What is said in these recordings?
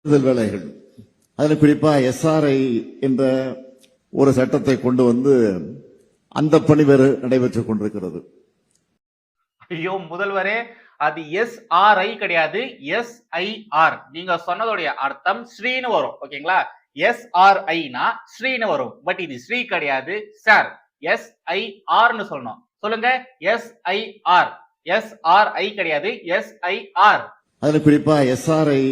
தேர்தல் வேலைகள் அதில் குறிப்பா எஸ்ஆர்ஐ என்ற ஒரு சட்டத்தை கொண்டு வந்து அந்த பணி வேறு நடைபெற்றுக் கொண்டிருக்கிறது. ஐயோ முதல்வரே, அது எஸ்ஆர்ஐ கிடையாது, எஸ்ஐஆர். நீங்க சொன்னதோடைய அர்த்தம் ஸ்ரீன்னு வரும். ஓகேங்களா? எஸ்ஆர்ஐனா ஸ்ரீன்னு வரும். பட் இது ஸ்ரீ கிடையாது சார். எஸ்ஐஆர்னு சொல்லணும். சொல்லுங்க. எஸ்ஐஆர். எஸ்ஆர்ஐ கிடையாது, எஸ்ஐஆர். அதுல குறிப்பா எஸ்ஆர்ஐ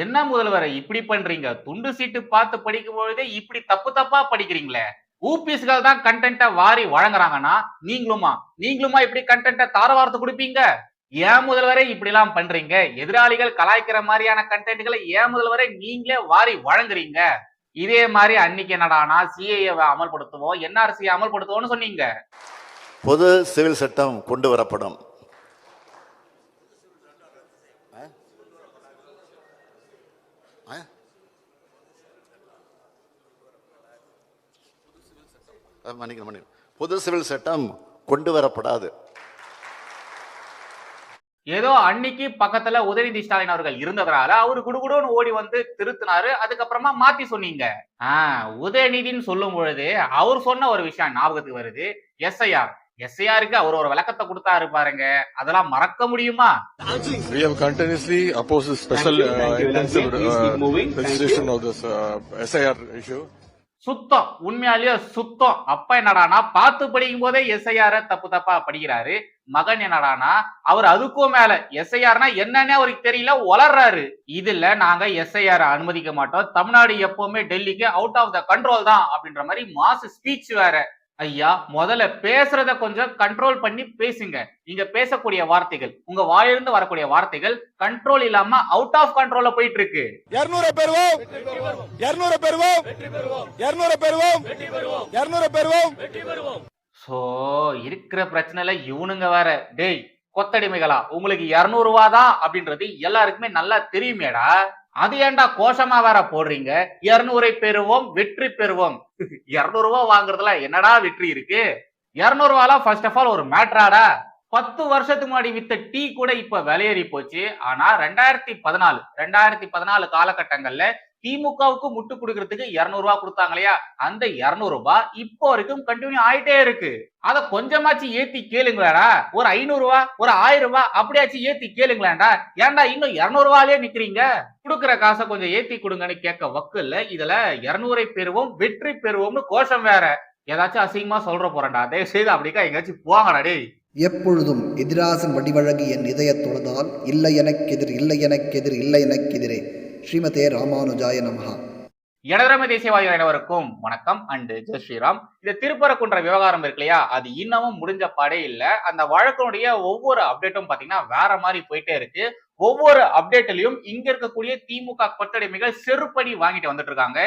என்ன முதல்வரை இப்படி பண்றீங்க? துண்டு சீட்டு பார்த்து படிக்கும் பொழுதே இப்படி தப்பு தப்பா படிக்கிறீங்களே. ஊபிஸ்கள் தான் கண்டென்ட்ட வாரி வழங்குறாங்கன்னா நீங்களுமா இப்படி கண்டென்ட்ட தாரவார்த்து கொடுப்பீங்க? ஏன் முதல்வரை இப்படி எல்லாம் பண்றீங்க? எதிராளிகள் கலாய்க்கிற மாதிரியான கண்டென்ட்களை ஏன் முதல்வரை நீங்களே வாரி வழங்குறீங்க? இதே மாதிரி அன்னைக்கு என்னடானா சிஏஏவை அமல்படுத்துவோம், என்ஆர்சி அமல்படுத்துவோம்னு சொன்னீங்க. பொது சிவில் சட்டம் கொண்டு வரப்படும். பொது சிவில் சட்டம் கொண்டு வரப்படாது. ஏதோ அன்னைக்கு பக்கத்துல உதயநிதி ஸ்டாலின் அவர்கள் இருந்ததுனால அவரு குடுகுடுன்னு ஓடி வந்து திருத்தினாரு. அதுக்கப்புறமா மாத்தி சொன்னீங்க. உதயநிதின்னு சொல்லும் பொழுது அவர் சொன்ன ஒரு விஷயம் ஞாபகத்துக்கு வருது. எஸ்ஐஆர். எஸ்ஐஆருக்கு அவர் ஒரு விளக்கத்தை கொடுத்தாரு பாருங்க. அதெல்லாம் மறக்க முடியுமா? We have continuously opposed the special intensive registration of this SIR issue. சுத்தம், உண்மையாலேயே சுத்தம். அப்ப என்னடானா பார்த்து படிக்கும் போதே எஸ்ஐஆர் தப்பு தப்பா படிக்கிறாரு. மகன் என்னடானா அவர் அதுக்கும் மேல எஸ்ஐஆர்னா என்னன்னே அவருக்கு தெரியல, வளர்றாரு. இதுல நாங்க எஸ்ஐஆர் அனுமதிக்க மாட்டோம், தமிழ்நாடு எப்பவுமே டெல்லிக்கு அவுட் ஆஃப் த கண்ட்ரோல் தான் அப்படின்ற மாதிரி மாஸ் ஸ்பீச் வேற. ஐயா, முதல்ல பேசுறத கொஞ்சம் கண்ட்ரோல் பண்ணி பேசுங்க. நீங்க பேசக்கூடிய வார்த்தைகள், உங்க வாயிலிருந்து வரக்கூடிய வார்த்தைகள் கண்ட்ரோல் இல்லாம அவுட் ஆஃப் கண்ட்ரோல்ல போயிட்டு இருக்கு. 200 பெறுவோம், 200 பெறுவோம், 200 பெறுவோம், 200 பெறுவோம். சோ இருக்கிற பிரச்சனைல இவனுங்க வேற. டேய் கொத்தடிமைகளா, உங்களுக்கு 200 ரூபாய் தான் அப்படின்றது எல்லாருக்குமே நல்லா தெரியுமேடா. அது ஏன்டா கோஷமா வேற போடுறீங்க? 200 பெறுவோம், வெற்றி பெறுவோம். 200 ரூபாய் வாங்குறதுல என்னடா வெற்றி இருக்கு? 200 ரூபாய் ஃபர்ஸ்ட் ஆஃப் ஆல் ஒரு மேட்ராடா. 10 வருஷத்துக்கு முன்னாடி வித்த டீ கூட இப்ப விலையேறி போச்சு. ஆனா 2014 காலகட்டங்கள்ல திமுகவுக்கு முட்டு கொடுக்கறதுக்கு 200 ரூபாய் கொடுத்தாங்க இல்லையா? அந்த 200 ரூபாய் இப்போ வரைக்கும் கண்டினியூ ஆயிட்டே இருக்கு. அத கொஞ்சமாச்சு ஏத்தி கேளுங்களா. ஒரு 500 ரூபாய், ஒரு 1000 ரூபாய் அப்படியாச்சும் ஏத்தி கேளுங்களாண்டா. ஏன்டா இன்னும் 200 ரூபாயிலே நிக்கிறீங்க? கொடுக்குற காசை கொஞ்சம் ஏத்தி கொடுங்கன்னு கேட்க வக்கு இல்ல. இதுல 200 பெறுவோம், வெற்றி பெறுவோம்னு கோஷம் வேற. ஏதாச்சும் அசிங்கமா சொல்ற போறேன்டா. தயவு செய்து அப்படிக்கா எங்கேயாச்சும் போவாங்கடா டேய். எப்பொழுதும் எதிராசன் வடிவழகு என் இதய தொழுதால் இல்லை எனக்கெதிர், இல்லை எனக்கெதிர், இல்லை எனக்கெதிரே. ஸ்ரீமதே ராமானுஜாய நமஹா. எனதரமை தேசியவாதிகள் அனைவருக்கும் வணக்கம் அண்ட் ஜெய் ஸ்ரீராம். இந்த திருப்பரங்குன்ற விவகாரம் இருக்கு இல்லையா, அது இன்னமும் முடிஞ்ச பாடே இல்ல. அந்த வழக்கினுடைய ஒவ்வொரு அப்டேட்டும் பாத்தீங்கன்னா வேற மாதிரி போயிட்டே இருக்கு. ஒவ்வொரு அப்டேட்லயும் இங்க இருக்கக்கூடிய திமுக கொத்தடிமைகள் செருப்படி வாங்கிட்டு வந்துட்டு இருக்காங்க.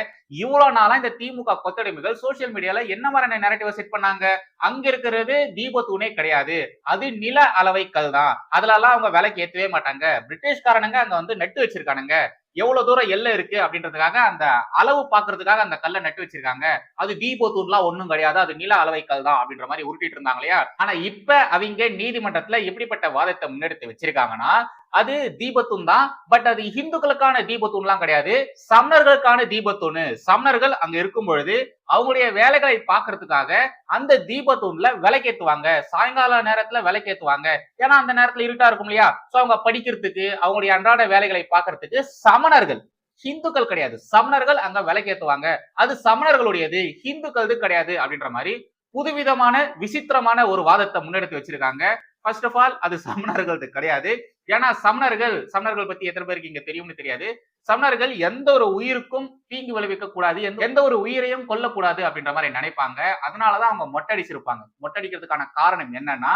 இவ்வளவு நாளா இந்த திமுக கொத்தடிமைகள் சோசியல் மீடியால என்ன மாதிரியான நரேட்டிவ் செட் பண்ணாங்க? அங்க இருக்கிறது தீபத்தூணே கிடையாது, அது நில அளவை கல் தான், அதுல எல்லாம் அவங்க விலைக்கு ஏற்றவே மாட்டாங்க. பிரிட்டிஷ்காரனுங்க அங்க வந்து நட்டு வச்சிருக்கானுங்க, எவ்வளவு தூரம் எல்லை இருக்கு அப்படின்றதுக்காக அந்த அளவு பாக்குறதுக்காக அந்த கல்லை நட்டு வச்சிருக்காங்க. அது தீபத்தூண்லாம் ஒண்ணும் கிடையாது, அது நில அளவை கல் தான் அப்படின்ற மாதிரி உருட்டிட்டு இருந்தாங்க இல்லையா? ஆனா இப்ப அவங்க நீதிமன்றத்துல எப்படிப்பட்ட வாதத்தை முன்னெடுத்து வச்சிருக்காங்கன்னா, அது தீபத்தூண் தான், பட் அது இந்துக்களுக்கான தீபத்தூண்லாம் கிடையாது, சமணர்களுக்கான தீபத்தூண். சமணர்கள் அங்க இருக்கும் பொழுது அவங்களுடைய வேலைகளை பாக்குறதுக்காக அந்த தீபத்தூண்ல விளக்கேத்துவாங்க. சாயங்கால நேரத்துல விளக்கேத்துவாங்க. ஏன்னா அந்த நேரத்துல இருட்டா இருக்கும் இல்லையா? சோ அவங்க படிக்கிறதுக்கு, அவங்களுடைய அன்றாட வேலைகளை பாக்குறதுக்கு சமணர்கள், ஹிந்துக்கள் கிடையாது, சமணர்கள் அங்க விளக்கேத்துவாங்க. அது சமணர்களுடையது, ஹிந்துக்களது கிடையாது அப்படின்ற மாதிரி புதுவிதமான விசித்திரமான ஒரு வாதத்தை முன்னெடுத்து வச்சிருக்காங்க. ஃபர்ஸ்ட் ஆஃப் ஆல் அது சமணர்களது கிடையாது. ஏன்னா சமணர்கள் பத்தி எத்தனை பேருக்கு இங்க தெரியும்னு தெரியாது. சமணர்கள் எந்த ஒரு உயிருக்கும் தீங்கு விளைவிக்க கூடாது, எந்த ஒரு உயிரையும் கொல்லக்கூடாது அப்படின்ற மாதிரி நினைப்பாங்க. அதனாலதான் அவங்க மொட்டடிச்சிருப்பாங்க. மொட்டடிக்கிறதுக்கான காரணம் என்னன்னா,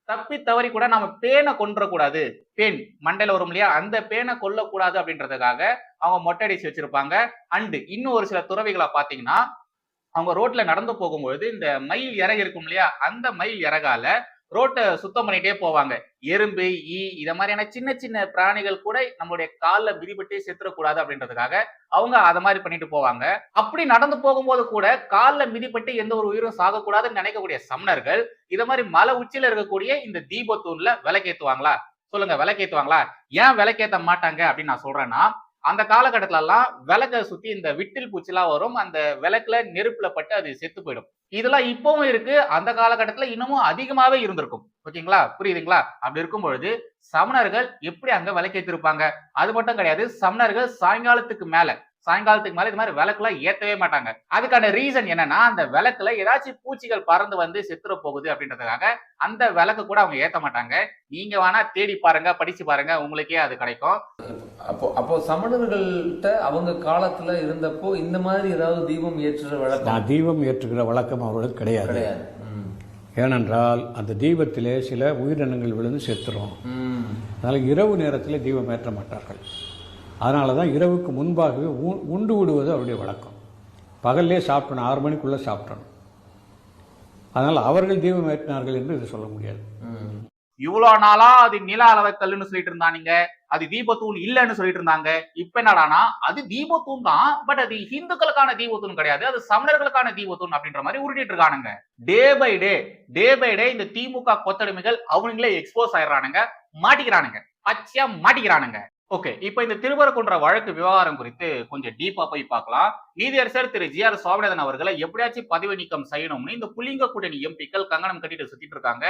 தப்பி தவறி கூட நம்ம பேனை கொன்றக்கூடாது, பேன் மண்டையில வரும் இல்லையா, அந்த பேனை கொல்லக்கூடாது அப்படின்றதுக்காக அவங்க மொட்டடிச்சு வச்சிருப்பாங்க. அண்ட் இன்னும் ஒரு சில துறவிகளை பாத்தீங்கன்னா, அவங்க ரோட்ல நடந்து போகும்பொழுது இந்த மயில் இறகு இருக்கும் இல்லையா, அந்த மயில் இறகால ரோட்டை சுத்தம் பண்ணிட்டே போவாங்க. எறும்பு, ஈ இத மாதிரியான சின்ன சின்ன பிராணிகள் கூட நம்மளுடைய காலில் மிதிபட்டே செத்துறக்கூடாது அப்படின்றதுக்காக அவங்க அத மாதிரி பண்ணிட்டு போவாங்க. அப்படி நடந்து போகும்போது கூட காலில் மிதிப்பட்டு எந்த ஒரு உயிரும் சாகக்கூடாதுன்னு நினைக்கக்கூடிய சமணர்கள் இத மாதிரி மலை உச்சியில இருக்கக்கூடிய இந்த தீபத்தூண்ல விளக்கேத்துவாங்களா? சொல்லுங்க, விளக்கேத்துவாங்களா? ஏன் விளக்கேத்த மாட்டாங்க அப்படின்னு நான் சொல்றேன்னா, அந்த காலகட்டத்துல எல்லாம் விளக்க சுத்தி இந்த விட்டில் பூச்சிலாம் வரும், அந்த விளக்குல நெருப்புல பட்டு அது செத்து போயிடும். இதெல்லாம் இப்பவும் இருக்கு, அந்த காலகட்டத்துல இன்னமும் அதிகமாவே இருந்திருக்கும். ஓகேங்களா, புரியுதுங்களா? அப்படி இருக்கும் பொழுது சமணர்கள் எப்படி அங்க விளக்கேற்றிருப்பாங்க? அது மட்டும் கிடையாது, சமணர்கள் சாயங்காலத்துக்கு மேல இது மாதிரி விளக்குலாம் ஏத்தவே மாட்டாங்க. அதுக்கான ரீசன் என்னன்னா, அந்த விளக்குல ஏதாச்சும் பூச்சிகள் பறந்து வந்து செத்துற போகுது அப்படின்றதுக்காக அந்த விளக்கு கூட அவங்க ஏத்த மாட்டாங்க. நீங்க வேணா தேடி பாருங்க, படிச்சு பாருங்க, உங்களுக்கே அது கிடைக்கும். அப்போ சமணர்கள்ட்ட அவங்க காலத்துல இருந்தப்போ இந்த மாதிரி ஏதாவது தீபம் ஏற்றுற வழக்கம்? தீபம் ஏற்றுகிற வழக்கம் அவர்களுக்கு கிடையாது. ஏனென்றால் அந்த தீபத்திலே சில உயிரினங்கள் விழுந்து செத்துரும். அதனால இரவு நேரத்தில் தீபம் ஏற்ற மாட்டார்கள். அதனால தான் இரவுக்கு முன்பாகவே உண்டு விடுவது அவருடைய வழக்கம். பகல்லே சாப்பிடணும், 6 மணிக்குள்ள சாப்பிடணும். அதனால் அவர்கள் தீபம் ஏற்றினார்கள் என்று இது சொல்ல முடியாது. இவ்வளவு நாளா அது நில அளவைக்கல்லுன்னு சொல்லிட்டு இருந்தாங்க, அது தீபத்தூண் இல்லைன்னு சொல்லிட்டு இருந்தாங்க. இப்ப என்னடானா அது தீபத்தூண் தான், பட் அது இந்துக்களுக்கான தீபத்தூண் கிடையாது, அது சமணர்களுக்கான தீபத்தூண் அப்படின்ற மாதிரி உருட்டிட்டு இருக்கானுங்க. டே பை டே இந்த திமுக கொத்தடிமைகள் அவங்களே எக்ஸ்போஸ் ஆயிடுறானுங்க, மாட்டிக்கிறானுங்க, பச்சையா மாட்டிக்கிறானுங்க. ஓகே, இப்ப இந்த திருப்பரங்குன்ற வழக்கு விவகாரம் குறித்து கொஞ்சம் டீப்பா போய் பார்க்கலாம். நீதியரசர் திரு ஜி.ஆர். சுவாமிநாதன் அவர்களை எப்படியாச்சும் பதவி நீக்கம் செய்யணும்னு இந்த புள்ளிங்க கூட்டணி எம்பிக்கள் கங்கணம் கட்டிட்டு சுத்திட்டு இருக்காங்க.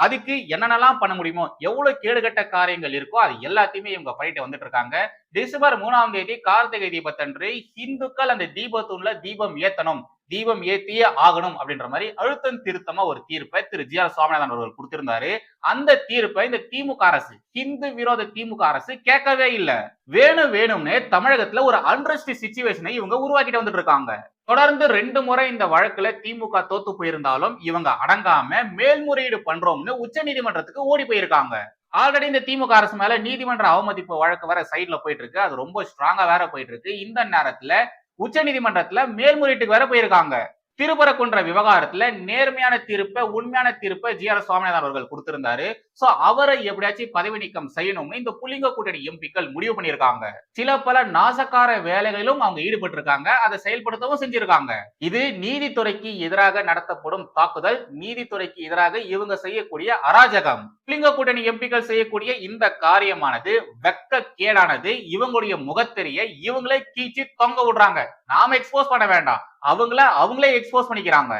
அதுக்கு என்னென்னலாம் பண்ண முடியுமோ, எவ்வளவு கேடுகட்ட காரியங்கள் இருக்கோ அது எல்லாத்தையுமே இவங்க பண்ணிட்டு வந்துட்டு இருக்காங்க. டிசம்பர் 3ஆம் தேதி கார்த்திகை தீபத்தன்று இந்துக்கள் அந்த தீபத்தூண்ல தீபம் ஏத்தணும், தீபம் ஏத்தியே ஆகணும் அப்படின்ற மாதிரி அழுத்தம் திருத்தமா ஒரு தீர்ப்பை திரு ஜி.ஆர். சுவாமிநாதன் அவர்கள் கொடுத்திருந்தாரு. அந்த தீர்ப்பை இந்த திமுக அரசு, இந்து விரோத திமுக அரசு கேட்கவே இல்லை. வேணும்னு தமிழகத்துல ஒரு அன்ரெஸ்ட் சிச்சுவேஷனை இவங்க உருவாக்கிட்டு வந்துட்டு இருக்காங்க. தொடர்ந்து 2 முறை இந்த வழக்குல திமுக தோத்து போயிருந்தாலும் இவங்க அடங்காம மேல்முறையீடு பண்றோம்னு உச்ச நீதிமன்றத்துக்கு ஓடி போயிருக்காங்க. ஆல்ரெடி இந்த திமுக அரசு மேல நீதிமன்ற அவமதிப்பு வழக்கு வேற சைட்ல போயிட்டு இருக்கு, அது ரொம்ப ஸ்ட்ராங்கா வேற போயிட்டு இருக்கு. இந்த நேரத்துல உச்ச நீதிமன்றத்துல மேல்முறையீட்டுக்கு வேற போயிருக்காங்க. திருப்பரங்குன்ற விவகாரத்துல நேர்மையான தீர்ப்பை, உண்மையான தீர்ப்பை ஜி.ஆர். சுவாமிநாதன் அவர்கள் கொடுத்திருந்தாரு. சோ அவரை எப்படியாச்சும் பதவி நீக்கம் செய்யணும்னு இந்த புள்ளிங்க கூட்டணி எம்பிக்கள் முடிவு பண்ணியிருக்காங்க. சில பல நாசக்கார வேலைகளிலும் அவங்க ஈடுபட்டு இருக்காங்க, அதை செயல்படுத்தவும் செஞ்சிருக்காங்க. இது நீதித்துறைக்கு எதிராக நடத்தப்படும் தாக்குதல், நீதித்துறைக்கு எதிராக இவங்க செய்யக்கூடிய அராஜகம். புள்ளிங்க கூட்டணி எம்பிக்கள் செய்யக்கூடிய இந்த காரியமானது வெக்க கேடானது. இவங்களுடைய முகத்தெரிய இவங்களே கீச்சு தொங்க விடுறாங்க. நாம எக்ஸ்போஸ் பண்ண வேண்டாம், அவங்களே எக்ஸ்போஸ் பண்ணிக்கிறாங்க.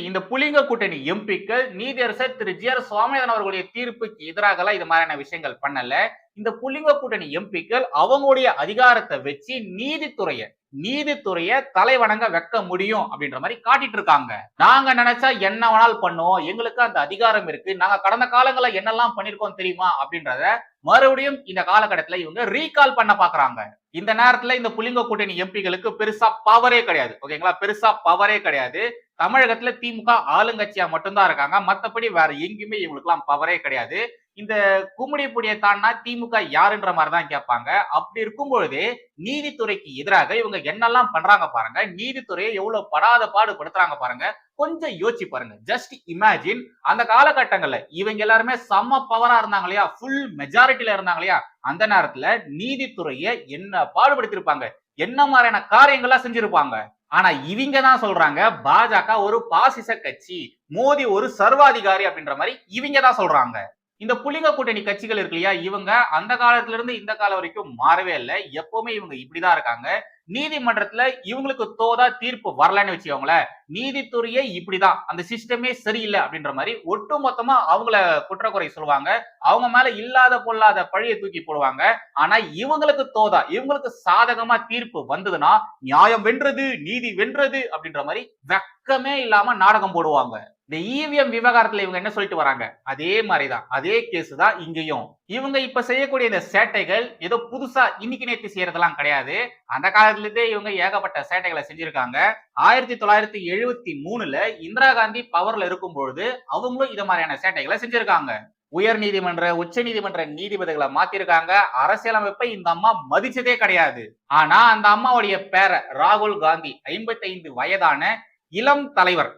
இந்த புலிங்க கூட்டணி எம்பிக்கள் நீதியரசர் திரு ஜி.ஆர். சுவாமிநாதன் அவர்களுடைய தீர்ப்புக்கு எதிராக இது மாதிரியான விஷயங்கள் பண்ணல. இந்த புலிங்க கூட்டணி எம்பிக்கள் அவங்களுடைய அதிகாரத்தை வச்சு நீதித்துறைய தலைவணங்க வைக்க முடியும் அப்படின்ற மாதிரி காட்டிட்டு இருக்காங்க. நாங்க நினைச்சா என்ன வேணாலும் பண்ணுவோம், எங்களுக்கு அந்த அதிகாரம் இருக்கு, நாங்க கடந்த காலங்கள என்னெல்லாம் பண்ணிருக்கோம் தெரியுமா அப்படின்றத மறுபடியும் இந்த காலகட்டத்துல இவங்க ரீகால் பண்ண பாக்குறாங்க. இந்த நேரத்துல இந்த புலிங்க கூட்டணி எம்பிகளுக்கு பெருசா பவரே கிடையாது. ஓகேங்களா, பெருசா பவரே கிடையாது. தமிழகத்துல திமுக ஆளுங்கட்சியா மட்டும்தான் இருக்காங்க, மத்தபடி வேற எங்கேயுமே இவங்களுக்கு எல்லாம் பவரே கிடையாது. இந்த கும்மிடிப்பொடியை தாண்டா திமுக யாருன்ற மாதிரிதான் கேட்பாங்க. அப்படி இருக்கும் பொழுது நீதித்துறைக்கு எதிராக இவங்க என்னெல்லாம் பண்றாங்க பாருங்க, நீதித்துறையை எவ்வளவு படாத பாடுபடுத்துறாங்க பாருங்க. கொஞ்சம் யோசிச்சு பாருங்க. ஜஸ்ட் இமேஜின், அந்த காலகட்டங்கள்ல இவங்க எல்லாருமே செம்ம பவரா இருந்தாங்க இல்லையா, ஃபுல் மெஜாரிட்டில இருந்தாங்க இல்லையா, அந்த நேரத்துல நீதித்துறையை என்ன பாடுபடுத்திருப்பாங்க, என்ன மாதிரியான காரியங்கள்லாம் செஞ்சிருப்பாங்க. ஆனா இவங்க தான் சொல்றாங்க பாஜக ஒரு பாசிச கட்சி, மோடி ஒரு சர்வாதிகாரி அப்படின்ற மாதிரி இவங்க தான் சொல்றாங்க. இந்த புலிங்க கூட்டணி கட்சிகள் இருக்கு இல்லையா, இவங்க அந்த காலத்துல இருந்து இந்த காலம் வரைக்கும் மாறவே இல்லை. எப்பவுமே இவங்க இப்படிதான் இருக்காங்க. நீதிமன்றத்துல இவங்களுக்கு தோதா தீர்ப்பு வரலன்னு வச்சுக்கோங்களேன், நீதித்துறையே இப்படிதான், அந்த சிஸ்டமே சரியில்லை அப்படின்ற மாதிரி ஒட்டு மொத்தமா அவங்கள குற்றக்குறை சொல்லுவாங்க. அவங்க மேல இல்லாத பொல்லாத பழியை தூக்கி போடுவாங்க. ஆனா இவங்களுக்கு தோதா, இவங்களுக்கு சாதகமா தீர்ப்பு வந்ததுன்னா நியாயம் வென்றது, நீதி வென்றது அப்படின்ற மாதிரி வெக்கமே இல்லாம நாடகம் போடுவாங்க. இந்த இவிஎம் விவகாரத்துல இவங்க என்ன சொல்லிட்டு வராங்க, அதே மாதிரிதான், அதே கேஸ் தான் இங்கேயும். இவங்க இப்ப செய்யக்கூடிய இந்த சேட்டைகள் ஏதோ புதுசா இன்னைக்கு நேற்று செய்யறதெல்லாம் கிடையாது. அந்த காலத்துல இருந்தே இவங்க ஏகப்பட்ட சேட்டைகளை செஞ்சிருக்காங்க. 1973ல இந்திரா காந்தி பவர்ல இருக்கும் பொழுது அவங்களும் இத மாதிரியான சேட்டைகளை செஞ்சிருக்காங்க. உயர் நீதிமன்ற, உச்ச நீதிமன்ற நீதிபதிகளை மாத்திருக்காங்க. அரசியலமைப்பை இந்த அம்மா மதிச்சதே கிடையாது. ஆனா அந்த அம்மாவுடைய பேர ராகுல் காந்தி, 55 வயதான இளம் தலைவர்,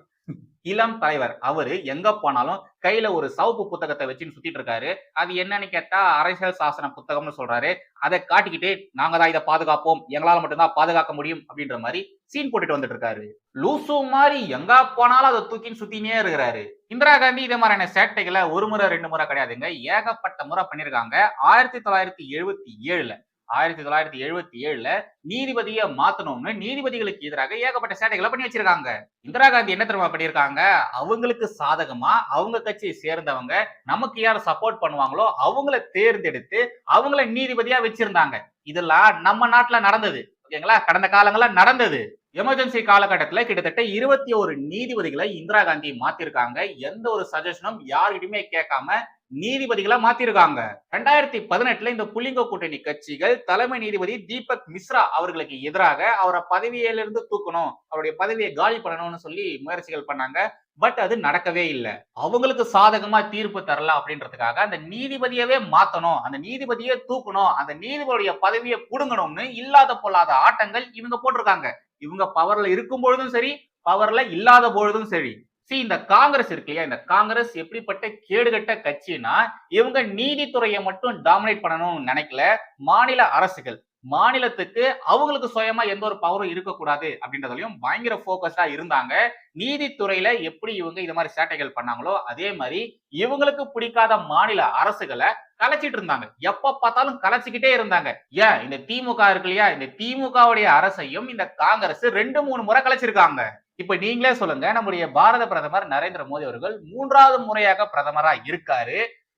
அவரு எங்க போனாலும் கையில ஒரு சவுப்பு புத்தகத்தை வச்சுன்னு சுத்திட்டு இருக்காரு. அது என்னன்னு கேட்டா அரசியல் சாசன புத்தகம்னு சொல்றாரு. அதை காட்டிக்கிட்டு நாங்க தான் இதை பாதுகாப்போம், எங்களால மட்டும்தான் பாதுகாக்க முடியும் அப்படின்ற மாதிரி சீன் போட்டுட்டு வந்துட்டு இருக்காரு. லூசு மாதிரி எங்க போனாலும் அதை தூக்கின்னு சுத்தினே இருக்கிறாரு. இந்திரா காந்தி இதே மாதிரியான சேட்டைகளை 1 முறை 2 முறை கிடையாதுங்க, ஏகப்பட்ட முறை பண்ணிருக்காங்க. 1977ல 1977ல நீதிபதியை மாத்தணும்னு நீதிபதிகளுக்கு எதிராக ஏகப்பட்ட சேட்டைகளை பண்ணி வச்சிருக்காங்க. இந்திரா காந்தி என்ன தெரியுமா பண்ணியிருக்காங்க, அவங்களுக்கு சாதகமா அவங்க கட்சியை சேர்ந்தவங்க நமக்கு யார் சப்போர்ட் பண்ணுவாங்களோ அவங்கள தேர்ந்தெடுத்து அவங்கள நீதிபதியா வச்சிருந்தாங்க. இதெல்லாம் நம்ம நாட்டுல நடந்தது, ஓகேங்களா, கடந்த காலங்கள்ல நடந்தது. எமர்ஜென்சி காலகட்டத்துல கிட்டத்தட்ட 21 நீதிபதிகளை இந்திரா காந்தி மாத்திருக்காங்க. எந்த ஒரு சஜஷனும் யாருகிட்டயுமே கேட்காம நீதிபதிகளா மாத்திருக்காங்க. 2018ல இந்த புலிங்க கூட்டணி கட்சிகள் தலைமை நீதிபதி தீபக் மிஸ்ரா அவர்களுக்கு எதிராக அவரை பதவியிலிருந்து தூக்கணும், அவருடைய பதவியை காலி பண்ணணும்னு சொல்லி முயற்சிகள் பண்ணாங்க. பட் அது நடக்கவே இல்லை. அவங்களுக்கு சாதகமா தீர்ப்பு தரல அப்படின்றதுக்காக அந்த நீதிபதியவே மாத்தணும், அந்த நீதிபதியை தூக்கணும், அந்த நீதிபதியுடைய பதவியை புடுங்கணும்னு இல்லாத பொல்லாத ஆட்டங்கள் இவங்க போட்டிருக்காங்க. இவங்க பவர்ல இருக்கும் பொழுதும் சரி, பவர்ல இல்லாத பொழுதும் சரி. இந்த காங்கிரஸ் இருக்கு இல்லையா, இந்த காங்கிரஸ் எப்படிப்பட்ட கேடுகட்ட கட்சினா, இவங்க நீதித்துறையை மட்டும் டாமினேட் பண்ணணும்னு நினைக்கல. மாநில அரசுகள், மாநிலத்துக்கு அவங்களுக்கு சுயமா எந்த ஒரு பவரும் இருக்கக்கூடாது அப்படின்றதுலயும் பயங்கர போக்கஸ்டா இருந்தாங்க. நீதித்துறையில எப்படி இவங்க இந்த மாதிரி சேட்டைகள் பண்ணாங்களோ அதே மாதிரி இவங்களுக்கு பிடிக்காத மாநில அரசுகளை கலைச்சிட்டு இருந்தாங்க. எப்ப பார்த்தாலும் கலைச்சிக்கிட்டே இருந்தாங்க. ஏன் இந்த திமுக இருக்கு இல்லையா, இந்த திமுகவுடைய அரசையும் இந்த காங்கிரஸ் 2-3 முறை கலைச்சிருக்காங்க. இப்ப நீங்களே சொல்லுங்க, நம்முடைய பாரத பிரதமர் நரேந்திர மோடி அவர்கள் 3வது முறையாக பிரதமரா இருக்காரு.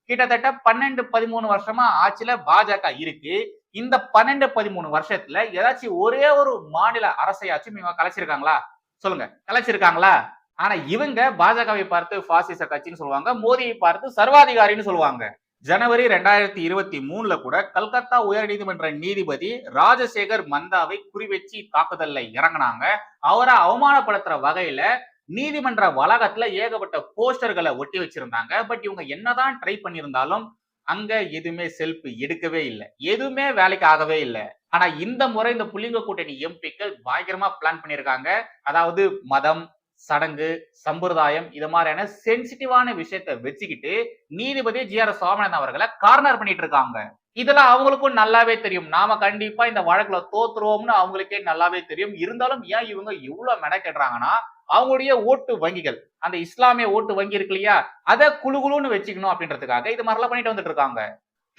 கிட்டத்தட்ட 12-13 வருஷமா ஆட்சியில பாஜக இருக்கு. இந்த 12-13 வருஷத்துல ஏதாச்சும் ஒரே ஒரு மாநில அரசையாச்சும் இவங்க கலைச்சிருக்காங்களா? சொல்லுங்க, கலைச்சிருக்காங்களா? ஆனா இவங்க பாஜகவை பார்த்து பாசிச கட்சின்னு சொல்லுவாங்க, மோடியை பார்த்து சர்வாதிகாரின்னு சொல்லுவாங்க. ஜனவரி 2023ல கூட கல்கத்தா உயர்நீதிமன்ற நீதிபதி ராஜசேகர் மந்தாவை குறிவச்சு தாக்குதல்ல இறங்கினாங்க. அவரை அவமானப்படுத்துற வகையில நீதிமன்ற வளாகத்துல ஏகப்பட்ட போஸ்டர்களை ஒட்டி வச்சிருந்தாங்க. பட் இவங்க என்னதான் ட்ரை பண்ணியிருந்தாலும் அங்க எதுவுமே செல்ஃப் எடுக்கவே இல்லை, எதுவுமே வேலைக்கு ஆகவே இல்லை. ஆனா இந்த முறை இந்த புலிங்க கூட்டணி எம்பிக்கள் பயங்கரமா பிளான் பண்ணியிருக்காங்க. அதாவது மதம், சடங்கு, சம்பிரதாயம் இது மாதிரியான சென்சிட்டிவான விஷயத்தை வச்சுக்கிட்டு நீதிபதி ஜி.ஆர். சுவாமிநாதன் அவர்களை கார்னர் பண்ணிட்டு இருக்காங்க. இதெல்லாம் அவங்களுக்கும் நல்லாவே தெரியும். நாம கண்டிப்பா இந்த வழக்குல தோத்துருவோம்னு அவங்களுக்கே நல்லாவே தெரியும். இருந்தாலும் ஏன் இவங்க இவ்வளவு மெனக்கெடுறாங்கன்னா, அவங்களுடைய ஓட்டு வங்கிகள், அந்த இஸ்லாமிய ஓட்டு வங்கி இருக்கு இல்லையா, அதை குழுகுழுன்னு வச்சுக்கணும் அப்படின்றதுக்காக இது மாதிரிலாம் பண்ணிட்டு வந்துட்டு இருக்காங்க.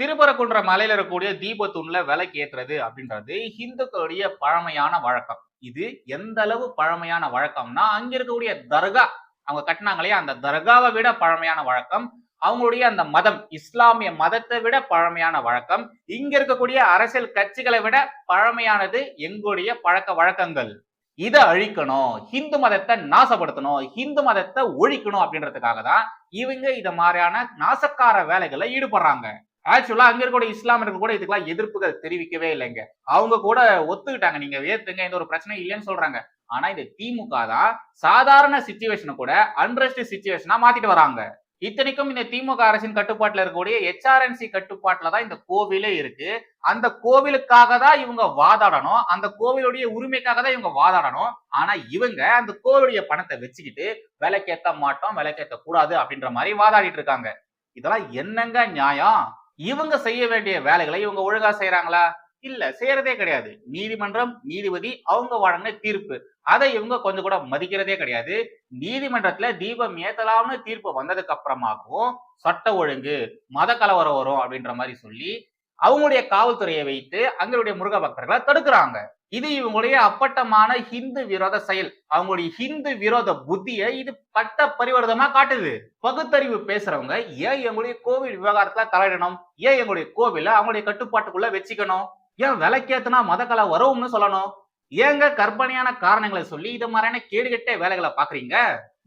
திருப்பரங்குன்ற மலையில இருக்கக்கூடிய தீபத்தூண்ல விலைக்கு ஏற்றுறது அப்படின்றது இந்துக்களுடைய பழமையான வழக்கம். இது எந்த அளவு பழமையான வழக்கம்னா, அங்க இருக்கக்கூடிய தர்கா அவங்க கட்டினாங்களே அந்த தர்காவை விட பழமையான வழக்கம். அவங்களுடைய அந்த மதம், இஸ்லாமிய மதத்தை விட பழமையான வழக்கம். இங்க இருக்கக்கூடிய அரசியல் கட்சிகளை விட பழமையானது எங்களுடைய பழக்க வழக்கங்கள். இதை அழிக்கணும், ஹிந்து மதத்தை நாசப்படுத்தணும், ஹிந்து மதத்தை ஒழிக்கணும் அப்படின்றதுக்காக தான் இவங்க இத மாதிரியான நாசக்கார வேலைகளை ஈடுபடுறாங்க. ஆக்சுவலா அங்க இருக்கக்கூடிய இஸ்லாமியர்கள் கூட இதுக்கெல்லாம் எதிர்ப்புகள் தெரிவிக்கவே இல்லைங்க. அவங்க கூட ஒத்துக்கிட்டாங்க, நீங்க ஏத்துங்க, எந்த ஒரு பிரச்சனை இல்லைன்னு சொல்றாங்க. ஆனா இந்த திமுக தான் சாதாரண சிச்சுவேஷனை கூட அன்ரெஸ்ட் சிச்சுவேஷனா மாத்திட்டு வராங்க. இத்தனைக்கும் இந்த திமுக அரசின் கட்டுப்பாட்டுல இருக்கக்கூடிய HRNC கட்டுப்பாட்டுல தான் இந்த கோவிலே இருக்கு. அந்த கோவிலுக்காக தான் இவங்க வாதாடணும், அந்த கோவிலுடைய உரிமைக்காக தான் இவங்க வாதாடணும். ஆனா இவங்க அந்த கோவிலுடைய பணத்தை வச்சுக்கிட்டு விலைக்கேத்த மாட்டோம், விலைக்கேத்த கூடாது அப்படின்ற மாதிரி வாதாடிட்டு இருக்காங்க. இதெல்லாம் என்னங்க நியாயம்? இவங்க செய்ய வேண்டிய வேலைகளை இவங்க ஒழுங்கா செய்யறாங்களா? இல்ல, செய்யறதே கிடையாது. நீதிமன்றம், நீதிபதி அவங்க வழங்கின தீர்ப்பு அதை இவங்க கொஞ்சம் கூட மதிக்கிறதே கிடையாது. நீதிமன்றத்துல தீபம் ஏத்தலாம்னு தீர்ப்பு வந்ததுக்கு அப்புறமாகவும் சட்ட ஒழுங்கு, மத கலவரம் வரும் அப்படின்ற மாதிரி சொல்லி அவங்களுடைய காவல்துறையை வைத்து அங்களுடைய முருக பக்தர்களை தடுக்கிறாங்க. இது இவங்களுடைய அப்பட்டமான ஹிந்து விரோத செயல். அவங்களுடைய ஹிந்து விரோத புத்தியை இது பட்ட பரிவர்த்தமா காட்டுது. பகுத்தறிவு பேசுறவங்க ஏன் எங்களுடைய கோவில் விவகாரத்துல தலையிடணும்? ஏன் எங்களுடைய கோவில அவங்களுடைய கட்டுப்பாட்டுக்குள்ள வச்சுக்கணும்? ஏன் விலைக்கேத்துனா மத கலை வரும்னு சொல்லணும்? ஏங்க கற்பனையான காரணங்களை சொல்லி இது மாதிரியான கேடுகட்ட வேலைகளை பாக்குறீங்க?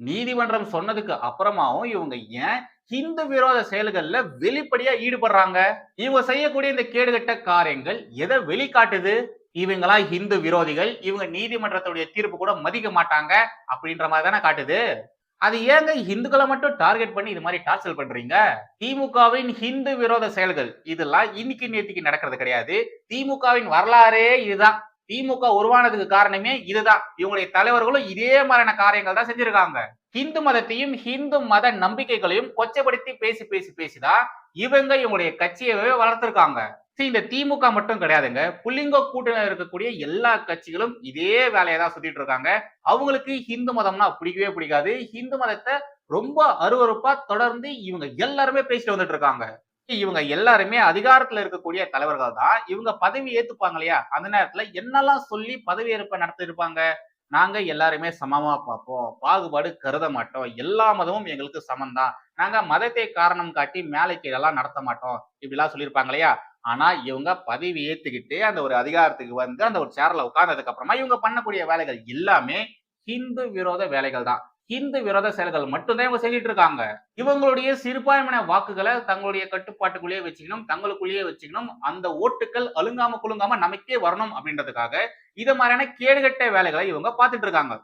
நீதிமன்றம் சொன்னதுக்கு அப்புறமாவும் இவங்க ஏன் ஹிந்து விரோத செயல்கள்ல வெளிப்படையா ஈடுபடுறாங்க? இவங்க செய்யக்கூடிய இந்த கேடுகட்ட காரியங்கள் எதை வெளிக்காட்டுது? இவங்களா ஹிந்து விரோதிகள், இவங்க நீதிமன்றத்துடைய தீர்ப்பு கூட மதிக்க மாட்டாங்க அப்படின்ற மாதிரி தானே காட்டுது. அது ஏங்க இந்துக்களை மட்டும் டார்கெட் பண்ணி இது மாதிரி டார்ச்சர் பண்றீங்க? திமுகவின் ஹிந்து விரோத செயல்கள் இதெல்லாம் இன்னைக்கு நேத்திக்கு நடக்கிறது கிடையாது. திமுகவின் வரலாறே இதுதான். திமுக உருவானதுக்கு காரணமே இதுதான். இவங்களுடைய தலைவர்களும் இதே மாதிரியான காரியங்கள் தான் செஞ்சிருக்காங்க. ஹிந்து மதத்தையும் ஹிந்து மத நம்பிக்கைகளையும் கொச்சைப்படுத்தி பேசிதான் இவங்க இவங்களுடைய கட்சியவே வளர்த்திருக்காங்க. இந்த திமுக மட்டும் கிடையாதுங்க, புள்ளிங்க கூட்டணியில் இருக்கக்கூடிய எல்லா கட்சிகளும் இதே வேலையை தான் சுத்திட்டு இருக்காங்க. அவங்களுக்கு ஹிந்து மதம்னா பிடிக்கவே பிடிக்காது. ஹிந்து மதத்தை ரொம்ப அருவருப்பா தொடர்ந்து இவங்க எல்லாருமே பேசிட்டு வந்துட்டு இருக்காங்க. இவங்க எல்லாருமே அதிகாரத்துல இருக்கக்கூடிய தலைவர்கள் தான். இவங்க பதவி ஏத்துப்பாங்க இல்லையா, அந்த நேரத்துல என்னெல்லாம் சொல்லி பதவி ஏற்ப நடத்திருப்பாங்க. நாங்க எல்லாருமே சமமா பார்ப்போம், பாகுபாடு கருத மாட்டோம், எல்லா மதமும் எங்களுக்கு சமம்தான், நாங்க மதத்தை காரணம் காட்டி மேலே கீழெல்லாம் நடத்த மாட்டோம், இப்படிலாம் சொல்லியிருப்பாங்க இல்லையா. ஆனா இவங்க பதவி ஏத்துக்கிட்டு அந்த ஒரு அதிகாரத்துக்கு வந்து அந்த ஒரு சேர்ல உட்கார்ந்ததுக்கு அப்புறமா இவங்க பண்ணக்கூடிய வேலைகள் எல்லாமே ஹிந்து விரோத வேலைகள் தான். ஹிந்து விரோத செயல்கள் மட்டும்தான் இவங்க செஞ்சுட்டு இருக்காங்க. இவங்களுடைய சிறுபான்மையின வாக்குகளை தங்களுடைய கட்டுப்பாட்டுக்குள்ளேயே வச்சுக்கணும், தங்களுக்குள்ளேயே வச்சுக்கணும், அந்த ஓட்டுகள் அலுங்காம குலுங்காம நமக்கே வரணும் அப்படின்றதுக்காக இத மாதிரியான கேடுகட்ட வேலைகளை இவங்க பார்த்துட்டு இருக்காங்க.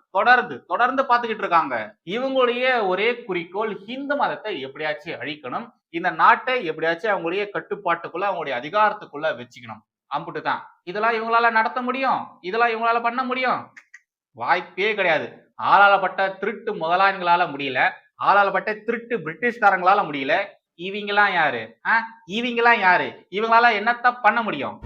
தொடர்ந்து பார்த்துக்கிட்டு இருக்காங்க. இவங்களுடைய ஒரே குறிக்கோள் ஹிந்து மதத்தை எப்படியாச்சும் அழிக்கணும், இந்த நாட்டை எப்படியாச்சும் அவங்களுடைய கட்டுப்பாட்டுக்குள்ள அவங்களுடைய அதிகாரத்துக்குள்ள வச்சுக்கணும். அம்புட்டுதான். இதெல்லாம் இவங்களால நடத்த முடியும்? இதெல்லாம் இவங்களால பண்ண முடியும்? வாய்ப்பே கிடையாது. ஆளாளப்பட்ட திருட்டு முதலாளிகளால முடியல, ஆளாளப்பட்ட திருட்டு பிரிட்டிஷ்காரங்களால முடியல. இவங்கெல்லாம் யாரு? இவங்கெல்லாம் யாரு? இவங்களால என்னத்த பண்ண முடியும்?